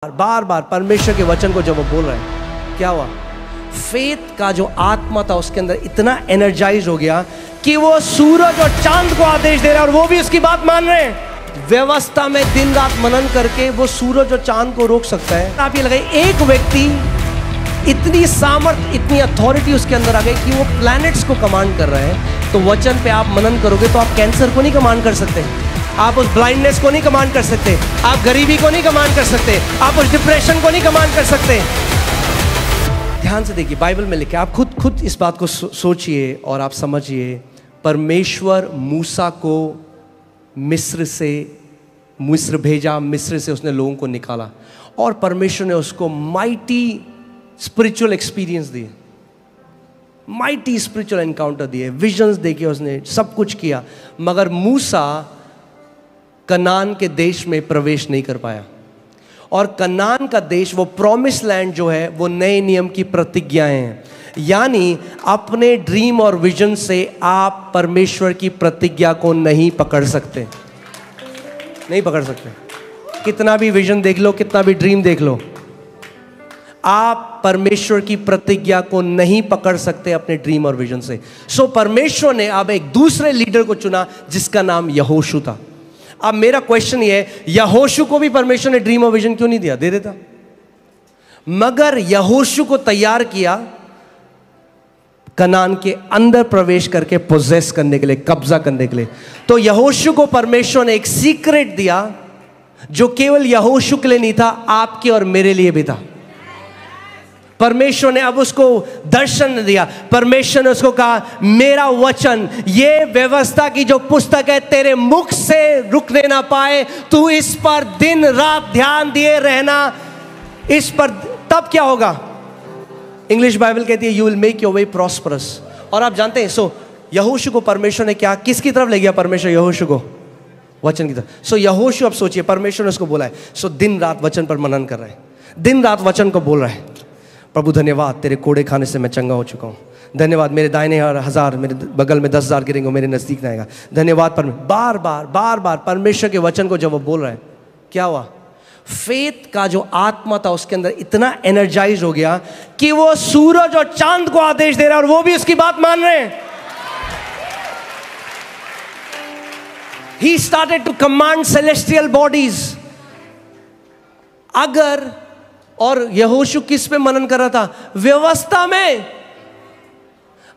बार बार परमेश्वर के वचन को जब वो बोल रहे हैं, क्या हुआ? फेथ का जो आत्मा था उसके अंदर इतना एनर्जाइज हो गया कि वो सूरज और चांद को आदेश दे रहा है और वो भी उसकी बात मान रहे हैं। व्यवस्था में दिन रात मनन करके वो सूरज और चांद को रोक सकता है। आप ये लगाइए, एक व्यक्ति इतनी सामर्थ, इतनी अथॉरिटी उसके अंदर आ गई कि वो प्लैनेट्स को कमांड कर रहा है। तो वचन पे आप मनन करोगे तो आप कैंसर को नहीं कमांड कर सकते, आप उस ब्लाइंडनेस को नहीं कमांड कर सकते, आप गरीबी को नहीं कमांड कर सकते, आप उस डिप्रेशन को नहीं कमांड कर सकते। ध्यान से देखिए, बाइबल में लिखा है, आप खुद इस बात को सोचिए और आप समझिए। परमेश्वर मूसा को मिस्र भेजा, मिस्र से उसने लोगों को निकाला और परमेश्वर ने उसको माइटी स्पिरिचुअल एक्सपीरियंस दिए, माइटी स्पिरिचुअल एनकाउंटर दिए, विजन्स देके उसने सब कुछ किया, मगर मूसा कनान के देश में प्रवेश नहीं कर पाया। और कनान का देश, वो प्रॉमिस लैंड जो है, वो नए नियम की प्रतिज्ञाएं हैं। यानी अपने ड्रीम और विजन से आप परमेश्वर की प्रतिज्ञा को नहीं पकड़ सकते, नहीं पकड़ सकते। कितना भी विजन देख लो, कितना भी ड्रीम देख लो, आप परमेश्वर की प्रतिज्ञा को नहीं पकड़ सकते अपने ड्रीम और विजन से। सो परमेश्वर ने अब एक दूसरे लीडर को चुना जिसका नाम यहोशू था। अब मेरा क्वेश्चन ये है, यहोशू को भी परमेश्वर ने ड्रीम और विजन क्यों नहीं दिया? दे देता। मगर यहोशू को तैयार किया कनान के अंदर प्रवेश करके पोजेस करने के लिए, कब्जा करने के लिए। तो यहोशू को परमेश्वर ने एक सीक्रेट दिया जो केवल यहोशू के लिए नहीं था, आपके और मेरे लिए भी था। परमेश्वर ने अब उसको दर्शन दिया। परमेश्वर ने उसको कहा, मेरा वचन, ये व्यवस्था की जो पुस्तक है, तेरे मुख से रुकने ना पाए, तू इस पर दिन रात ध्यान दिए रहना। इस पर तब क्या होगा? इंग्लिश बाइबल कहती है, you will make your way prosperous. और आप जानते हैं, सो यहोशू को परमेश्वर ने क्या, किसकी तरफ ले गया परमेश्वर यहोशू को? वचन की तरफ। सो यहोशू, अब सोचिए, परमेश्वर ने उसको बोला है, सो दिन रात वचन पर मनन कर रहा है, दिन रात वचन को बोल रहा है। प्रभु धन्यवाद, तेरे कोड़े खाने से मैं चंगा हो चुका हूँ। धन्यवाद, मेरे दाहिने 1000, मेरे बगल में 10,000 गिरेंगे, मेरे नज़दीक ना आएगा। धन्यवाद। बार बार परमेश्वर के वचन को जब वो बोल रहा है, क्या हुआ? फेथ का जो आत्मा था उसके अंदर इतना एनर्जाइज हो गया कि वो सूरज और चांद को आदेश दे रहा है और वो भी उसकी बात मान रहे हैं। He started to command celestial bodies। अगर, और यहोशू किस पे मनन कर रहा था? व्यवस्था में।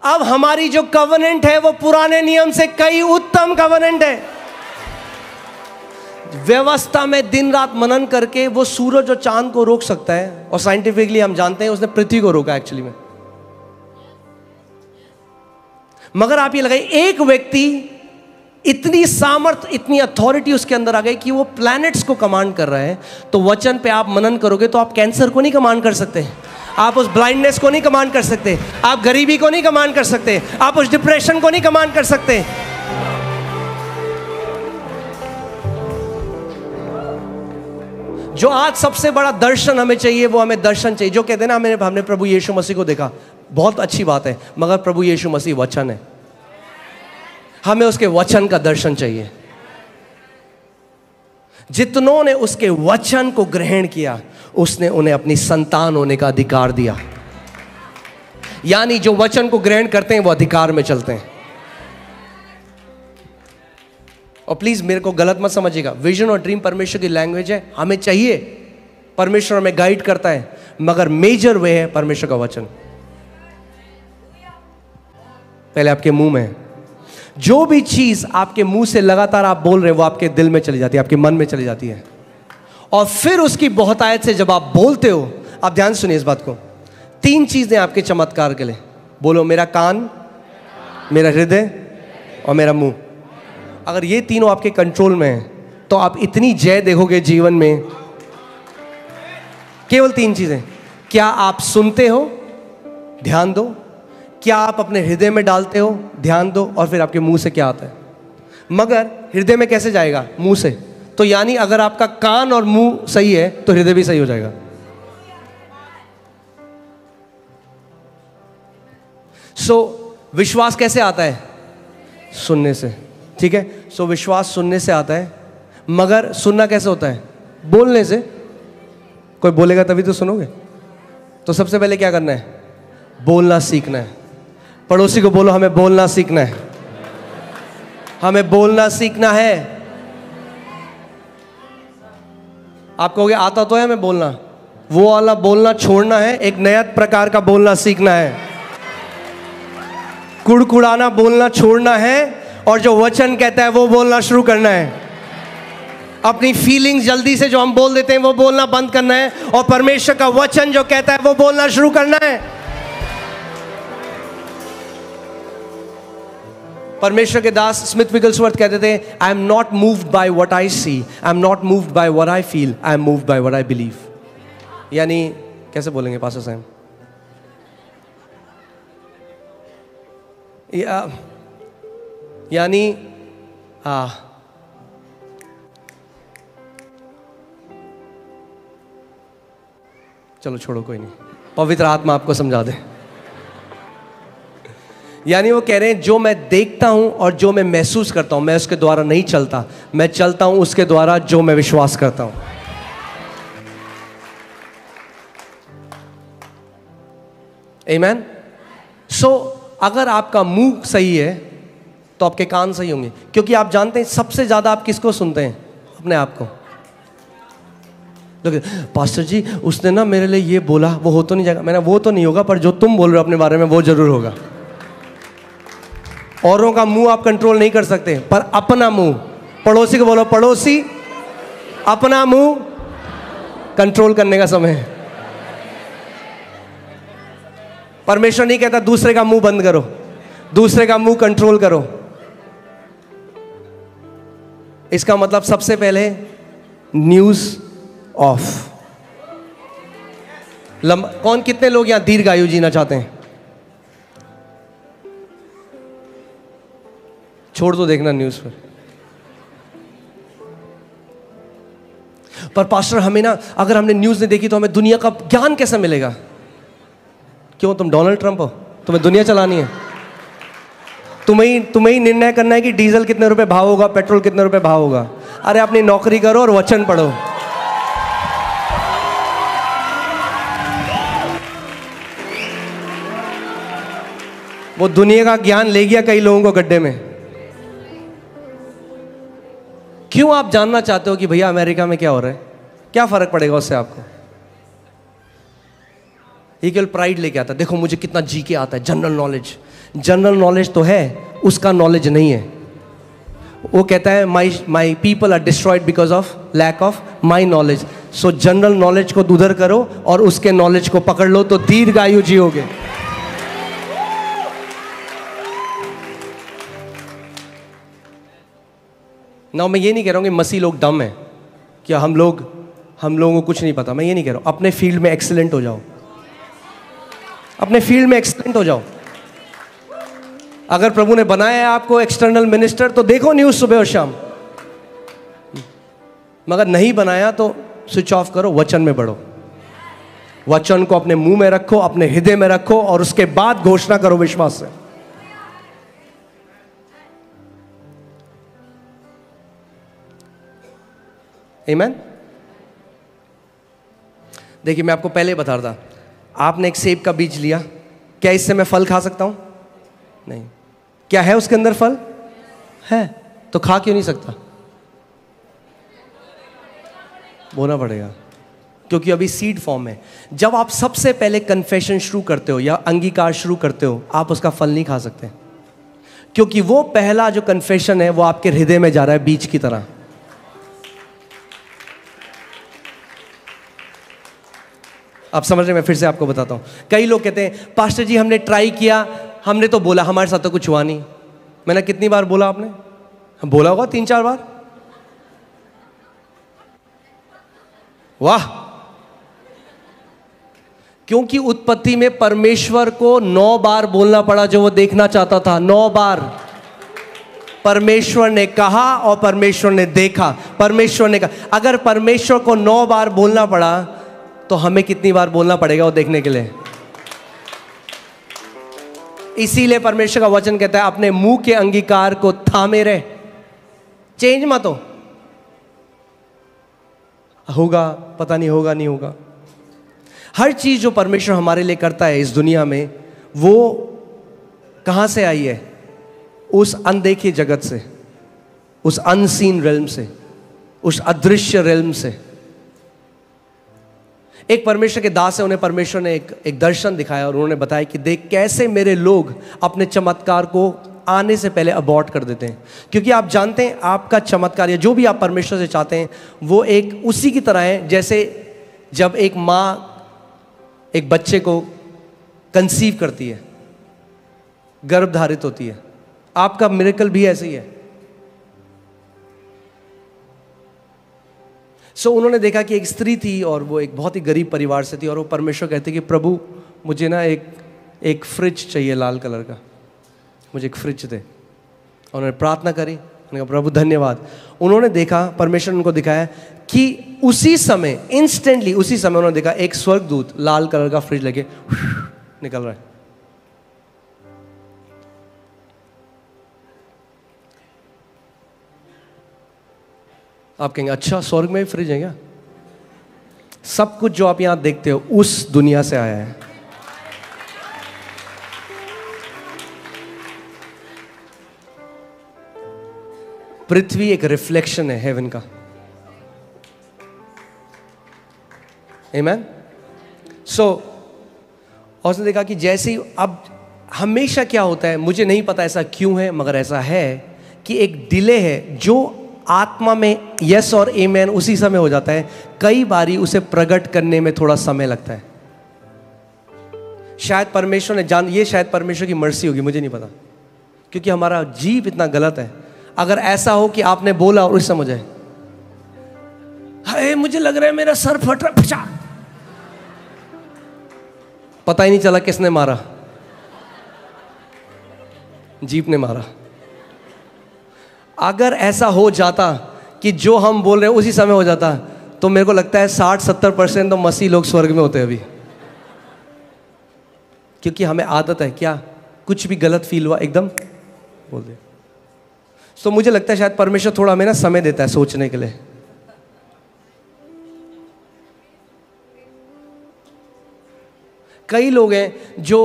अब हमारी जो कवनेंट है वो पुराने नियम से कई उत्तम कवनेंट है। व्यवस्था में दिन रात मनन करके वो सूरज और चांद को रोक सकता है, और साइंटिफिकली हम जानते हैं उसने पृथ्वी को रोका एक्चुअली में। मगर आप ये लगाइए, एक व्यक्ति इतनी सामर्थ, इतनी अथॉरिटी उसके अंदर आ गई कि वो प्लैनेट्स को कमांड कर रहा है। तो वचन पे आप मनन करोगे तो आप कैंसर को नहीं कमांड कर सकते, आप उस ब्लाइंडनेस को नहीं कमांड कर सकते, आप गरीबी को नहीं कमांड कर सकते, आप उस डिप्रेशन को नहीं कमांड कर सकते। जो आज सबसे बड़ा दर्शन हमें चाहिए, वो हमें दर्शन चाहिए जो कहते हैं ना, हमने प्रभु यीशु मसीह को देखा, बहुत अच्छी बात है, मगर प्रभु यीशु मसीह वचन है, हमें उसके वचन का दर्शन चाहिए। जितनों ने उसके वचन को ग्रहण किया, उसने उन्हें अपनी संतान होने का अधिकार दिया। यानी जो वचन को ग्रहण करते हैं वो अधिकार में चलते हैं। और प्लीज मेरे को गलत मत समझिएगा, विजन और ड्रीम परमेश्वर की लैंग्वेज है, हमें चाहिए, परमेश्वर हमें गाइड करता है, मगर मेजर वे है परमेश्वर का वचन। पहले आपके मुंह में, जो भी चीज आपके मुंह से लगातार आप बोल रहे हैं वो आपके दिल में चली जाती है, आपके मन में चली जाती है, और फिर उसकी बहुतायत से जब आप बोलते हो, आप ध्यान सुनिए इस बात को, 3 चीजें आपके चमत्कार के लिए। बोलो, मेरा कान, मेरा हृदय और मेरा मुंह। अगर ये तीनों आपके कंट्रोल में है तो आप इतनी जय देखोगे जीवन में। केवल 3 चीजें। क्या आप सुनते हो? ध्यान दो। क्या आप अपने हृदय में डालते हो? ध्यान दो। और फिर आपके मुंह से क्या आता है? मगर हृदय में कैसे जाएगा? मुंह से। तो यानी अगर आपका कान और मुंह सही है तो हृदय भी सही हो जाएगा। सो विश्वास कैसे आता है? सुनने से। ठीक है, सो विश्वास सुनने से आता है, मगर सुनना कैसे होता है? बोलने से। कोई बोलेगा तभी तो सुनोगे। तो सबसे पहले क्या करना है? बोलना सीखना है। पड़ोसी को बोलो हमें बोलना सीखना है, हमें बोलना सीखना है। आप कहोगे आता तो है हमें बोलना, वो वाला बोलना छोड़ना है, एक नया प्रकार का बोलना सीखना है। कुड़कुड़ाना बोलना छोड़ना है और जो वचन कहता है वो बोलना शुरू करना है। अपनी फीलिंग्स जल्दी से जो हम बोल देते हैं वो बोलना बंद करना है और परमेश्वर का वचन जो कहता है वो बोलना शुरू करना है। परमेश्वर के दास स्मिथ विगलस्वर्थ कहते थे, I am not moved by what I see, I am not moved by what I feel, I am moved by what I believe. यानी कैसे बोलेंगे पास्टर साहब? यानी चलो छोड़ो, कोई नहीं, पवित्र आत्मा आपको समझा दे। यानी वो कह रहे हैं जो मैं देखता हूं और जो मैं महसूस करता हूं, मैं उसके द्वारा नहीं चलता, मैं चलता हूं उसके द्वारा जो मैं विश्वास करता हूं। आमीन। सो अगर आपका मुंह सही है तो आपके कान सही होंगे, क्योंकि आप जानते हैं सबसे ज्यादा आप किसको सुनते हैं? अपने आप को। पास्टर जी उसने ना मेरे लिए ये बोला, वो हो तो नहीं जाएगा। मैंने वो तो नहीं होगा, पर जो तुम बोल रहे हो अपने बारे में वो जरूर होगा। औरों का मुंह आप कंट्रोल नहीं कर सकते, पर अपना मुंह, पड़ोसी को बोलो पड़ोसी अपना मुंह कंट्रोल करने का समय है। परमेश्वर नहीं कहता दूसरे का मुंह बंद करो, दूसरे का मुंह कंट्रोल करो। इसका मतलब सबसे पहले न्यूज ऑफ। कौन कितने लोग यहां दीर्घायु जीना चाहते हैं? छोड़ दो देखना न्यूज पर पास्टर हमें ना, अगर हमने न्यूज नहीं देखी तो हमें दुनिया का ज्ञान कैसे मिलेगा? क्यों, तुम डोनाल्ड ट्रंप हो? तुम्हें दुनिया चलानी है? तुम्हें ही निर्णय करना है कि डीजल कितने रुपए भाव होगा, पेट्रोल कितने रुपए भाव होगा। अरे अपनी नौकरी करो और वचन पढ़ो। वो दुनिया का ज्ञान ले गया कई लोगों को गड्ढे में। क्यों आप जानना चाहते हो कि भैया अमेरिका में क्या हो रहा है? क्या फर्क पड़ेगा उससे आपको? ये केवल प्राइड लेके आता है, देखो मुझे कितना जी के आता है। जनरल नॉलेज, जनरल नॉलेज तो है, उसका नॉलेज नहीं है। वो कहता है my people are destroyed because of lack of my knowledge. So general knowledge को उधर करो और उसके नॉलेज को पकड़ लो तो दीर्घायु जियोगे। ना मैं ये नहीं कह रहा हूँ कि मसीह लोग डम है, क्या हम लोगों को कुछ नहीं पता। मैं ये नहीं कह रहा हूँ। अपने फील्ड में एक्सीलेंट हो जाओ, अपने फील्ड में एक्सीलेंट हो जाओ। अगर प्रभु ने बनाया है आपको एक्सटर्नल मिनिस्टर तो देखो न्यूज़ सुबह और शाम, मगर नहीं बनाया तो स्विच ऑफ करो, वचन में बढ़ो। वचन को अपने मुंह में रखो, अपने हृदय में रखो और उसके बाद घोषणा करो विश्वास से। आमीन। देखिए मैं आपको पहले बता रहा था, आपने एक सेब का बीज लिया, क्या इससे मैं फल खा सकता हूं? नहीं। क्या है उसके अंदर? फल है, तो खा क्यों नहीं सकता? बोना पड़ेगा, क्योंकि अभी सीड फॉर्म है। जब आप सबसे पहले कन्फेशन शुरू करते हो या अंगीकार शुरू करते हो, आप उसका फल नहीं खा सकते, क्योंकि वो पहला जो कन्फेशन है वो आपके हृदय में जा रहा है बीज की तरह। आप समझ रहे? मैं फिर से आपको बताता हूं। कई लोग कहते हैं पास्टर जी हमने ट्राई किया, हमने तो बोला, हमारे साथ तो कुछ हुआ नहीं। मैंने कितनी बार बोला? आपने बोला होगा 3-4 बार। वाह! क्योंकि उत्पत्ति में परमेश्वर को 9 बार बोलना पड़ा जो वो देखना चाहता था। 9 बार परमेश्वर ने कहा और परमेश्वर ने देखा। परमेश्वर ने कहा, अगर परमेश्वर को 9 बार बोलना पड़ा तो हमें कितनी बार बोलना पड़ेगा वो देखने के लिए? इसीलिए परमेश्वर का वचन कहता है अपने मुंह के अंगीकार को थामे रहे, चेंज मत हो। होगा, पता नहीं होगा नहीं होगा, हर चीज़ जो परमेश्वर हमारे लिए करता है इस दुनिया में, वो कहाँ से आई है? उस अनदेखे जगत से, उस अनसीन रेल्म से, उस अदृश्य रेल्म से। एक परमेश्वर के दास है, उन्हें परमेश्वर ने एक दर्शन दिखाया और उन्होंने बताया कि देख कैसे मेरे लोग अपने चमत्कार को आने से पहले अबॉर्ट कर देते हैं। क्योंकि आप जानते हैं आपका चमत्कार या जो भी आप परमेश्वर से चाहते हैं वो एक उसी की तरह है जैसे जब एक माँ एक बच्चे को कंसीव करती है, गर्भ धारित होती है। आपका मिरेकल भी ऐसे ही है। उन्होंने देखा कि एक स्त्री थी और वो एक बहुत ही गरीब परिवार से थी और वो परमेश्वर कहते कि प्रभु मुझे ना एक फ्रिज चाहिए लाल कलर का, मुझे एक फ्रिज दे। उन्होंने प्रार्थना करी, उन्होंने कहा प्रभु धन्यवाद। उन्होंने देखा, परमेश्वर ने उनको दिखाया कि उसी समय, इंस्टेंटली उसी समय उन्होंने देखा एक स्वर्गदूत लाल कलर का फ्रिज लेके निकल रहा है। आप कहेंगे अच्छा स्वर्ग में भी फ्रिज है क्या? सब कुछ जो आप यहां देखते हो उस दुनिया से आया है। पृथ्वी एक रिफ्लेक्शन है हेवन का। आमेन। और उसने देखा कि जैसे ही, अब हमेशा क्या होता है मुझे नहीं पता ऐसा क्यों है, मगर ऐसा है कि एक डिले है जो आत्मा में यस और आमेन उसी समय हो जाता है, कई बारी उसे प्रकट करने में थोड़ा समय लगता है। शायद परमेश्वर ने ये शायद परमेश्वर की मर्जी होगी, मुझे नहीं पता, क्योंकि हमारा जीव इतना गलत है। अगर ऐसा हो कि आपने बोला और उस समय जाए हाय मुझे लग रहा है मेरा सर फट रहा, पता ही नहीं चला किसने मारा, जीप ने मारा। अगर ऐसा हो जाता कि जो हम बोल रहे हैं उसी समय हो जाता, तो मेरे को लगता है 60-70% तो मसीह लोग स्वर्ग में होते अभी। क्योंकि हमें आदत है क्या, कुछ भी गलत फील हुआ एकदम बोल दे। तो मुझे लगता है शायद परमेश्वर थोड़ा हमें ना समय देता है सोचने के लिए। कई लोग हैं जो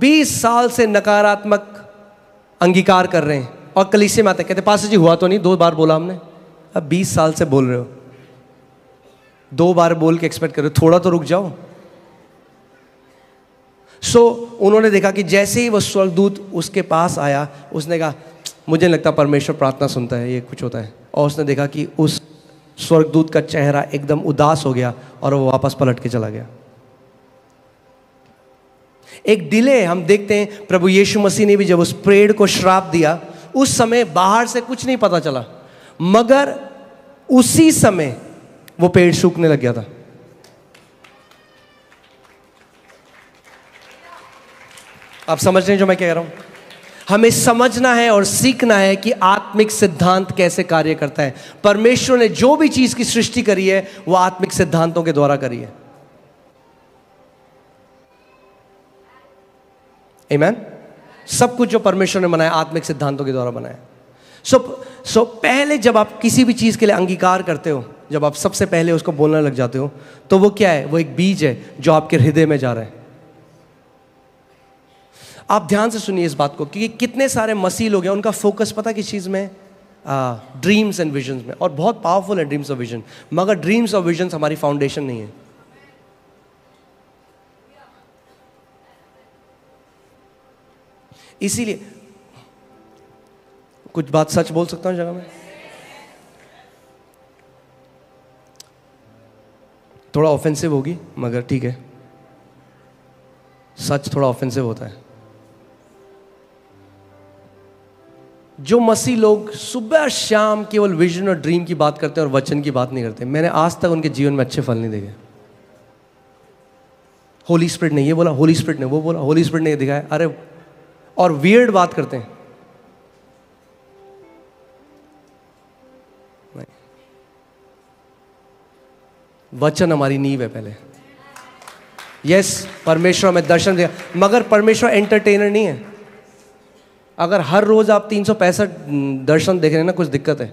20 साल से नकारात्मक अंगीकार कर रहे हैं और कलीसिया में आते कहते पास्टर जी हुआ तो नहीं, 2 बार बोला हमने। अब 20 साल से बोल रहे हो, 2 बार बोल के एक्सपेक्ट कर रहे हो, थोड़ा तो रुक जाओ। उन्होंने देखा कि जैसे ही वो स्वर्गदूत उसके पास आया, उसने कहा मुझे नहीं लगता परमेश्वर प्रार्थना सुनता है, ये कुछ होता है। और उसने देखा कि उस स्वर्गदूत का चेहरा एकदम उदास हो गया और वो वापस पलट के चला गया। एक डिले हम देखते हैं। प्रभु यीशु मसीह ने भी जब उस पेड़ को श्राप दिया, उस समय बाहर से कुछ नहीं पता चला, मगर उसी समय वो पेड़ सूखने लग गया था। आप समझ रहे हैं जो मैं कह रहा हूं? हमें समझना है और सीखना है कि आत्मिक सिद्धांत कैसे कार्य करता है। परमेश्वर ने जो भी चीज की सृष्टि करी है वो आत्मिक सिद्धांतों के द्वारा करी है। आमीन। सब कुछ जो परमेश्वर ने बनाया आत्मिक सिद्धांतों के द्वारा बनाया। सो पहले जब आप किसी भी चीज के लिए अंगीकार करते हो, जब आप सबसे पहले उसको बोलने लग जाते हो, तो वो क्या है? वो एक बीज है जो आपके हृदय में जा रहा है। आप ध्यान से सुनिए इस बात को, क्योंकि कितने सारे मसीह लोग हैं उनका फोकस पता किस चीज में? ड्रीम्स एंड विजन्स में। और बहुत पावरफुल है ड्रीम्स और विजन, मगर ड्रीम्स और विजन्स हमारी फाउंडेशन नहीं है। इसीलिए कुछ बात सच बोल सकता हूं जगह में, थोड़ा ऑफेंसिव होगी मगर ठीक है, सच थोड़ा ऑफेंसिव होता है। जो मसीह लोग सुबह शाम केवल विजन और ड्रीम की बात करते हैं और वचन की बात नहीं करते, मैंने आज तक उनके जीवन में अच्छे फल नहीं देखे। होली स्पिरिट ने ये बोला, होली स्पिरिट ने वो बोला, होली स्पिरिट ने ये दिखाया, अरे और वियर्ड बात करते हैं। नहीं, वचन हमारी नींव है पहले। यस, परमेश्वर हमें दर्शन दिया, मगर परमेश्वर एंटरटेनर नहीं है। अगर हर रोज आप 365 दर्शन देख रहे हैं ना, कुछ दिक्कत है।